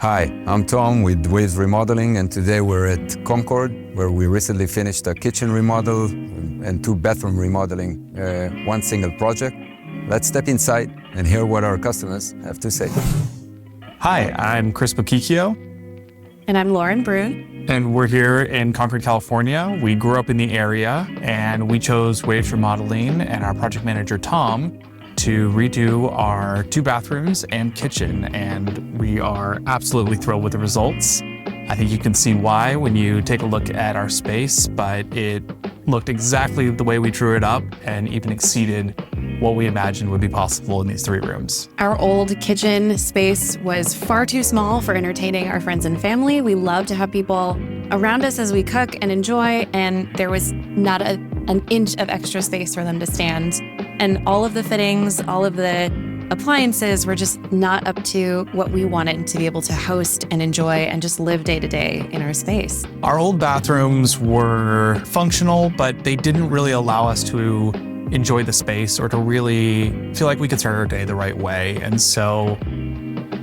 Hi, I'm Tom with Waves Remodeling, and today we're at Concord, where we recently finished a kitchen remodel and 2 bathroom remodeling, one single project. Let's step inside and hear what our customers have to say. Hi, I'm Chris Bokikio. And I'm Lauren Brune. And we're here in Concord, California. We grew up in the area, and we chose Waves Remodeling and our project manager, Tom, to redo our 2 bathrooms and kitchen, and we are absolutely thrilled with the results. I think you can see why when you take a look at our space, but it looked exactly the way we drew it up and even exceeded what we imagined would be possible in these 3 rooms. Our old kitchen space was far too small for entertaining our friends and family. We love to have people around us as we cook and enjoy, and there was not an inch of extra space for them to stand. And all of the fittings, all of the appliances were just not up to what we wanted to be able to host and enjoy and just live day to day in our space. Our old bathrooms were functional, but they didn't really allow us to enjoy the space or to really feel like we could start our day the right way. And so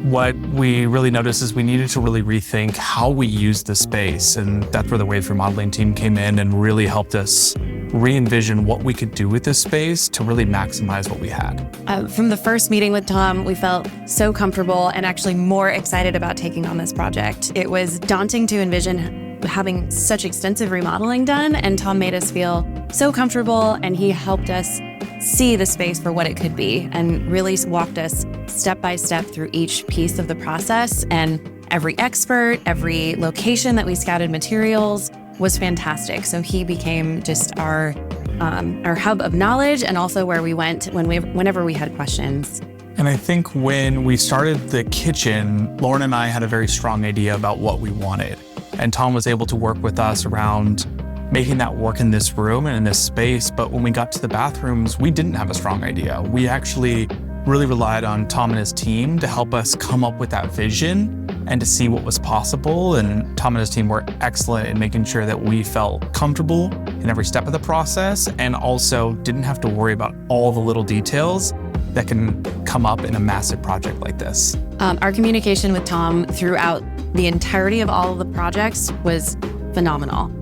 what we really noticed is we needed to really rethink how we use the space. And that's where the Waves Remodeling team came in and really helped us re-envision what we could do with this space to really maximize what we had. From the first meeting with Tom, we felt so comfortable and actually more excited about taking on this project. It was daunting to envision having such extensive remodeling done, and Tom made us feel so comfortable, and he helped us see the space for what it could be and really walked us step by step through each piece of the process. And every expert, every location that we scouted materials was fantastic. So he became just our hub of knowledge, and also where we went whenever we had questions. And I think when we started the kitchen, Lauren and I had a very strong idea about what we wanted. And Tom was able to work with us around making that work in this room and in this space. But when we got to the bathrooms, we didn't have a strong idea. We actually really relied on Tom and his team to help us come up with that vision and to see what was possible. And Tom and his team were excellent in making sure that we felt comfortable in every step of the process and also didn't have to worry about all the little details that can come up in a massive project like this. Our communication with Tom throughout the entirety of all of the projects was phenomenal.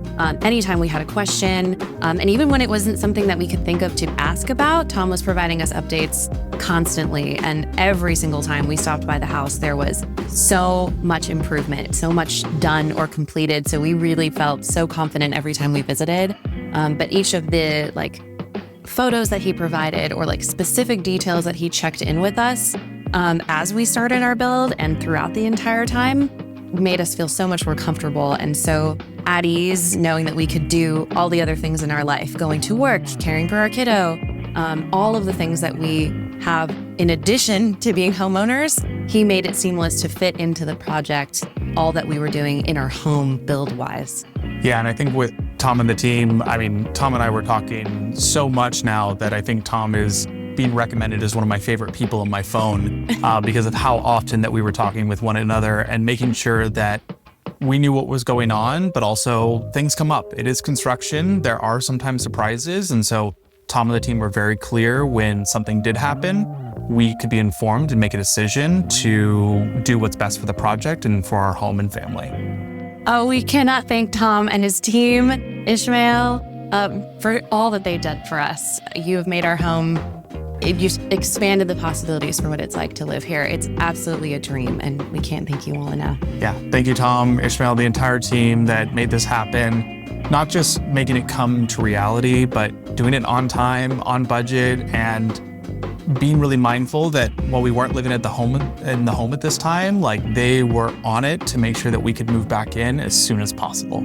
Anytime we had a question, and even when it wasn't something that we could think of to ask about, Tom was providing us updates constantly. And every single time we stopped by the house, there was so much improvement, so much done or completed. So we really felt so confident every time we visited. But each of the photos that he provided or specific details that he checked in with us as we started our build and throughout the entire time made us feel so much more comfortable and so at ease, knowing that we could do all the other things in our life, going to work, caring for our kiddo, all of the things that we have in addition to being homeowners. He made it seamless to fit into the project, all that we were doing in our home build-wise. Yeah, and I think with Tom and the team, Tom and I were talking so much now that I think Tom is being recommended as one of my favorite people on my phone because of how often that we were talking with one another and making sure that we knew what was going on, but also things come up. It is construction. There are sometimes surprises. And so Tom and the team were very clear when something did happen, we could be informed and make a decision to do what's best for the project and for our home and family. Oh, we cannot thank Tom and his team, Ishmael, for all that they did for us. You have made our home, you've expanded the possibilities for what it's like to live here. It's absolutely a dream, and we can't thank you all enough. Yeah, thank you, Tom, Ishmael, the entire team that made this happen. Not just making it come to reality, but doing it on time, on budget, and being really mindful that while we weren't living in the home at this time, they were on it to make sure that we could move back in as soon as possible.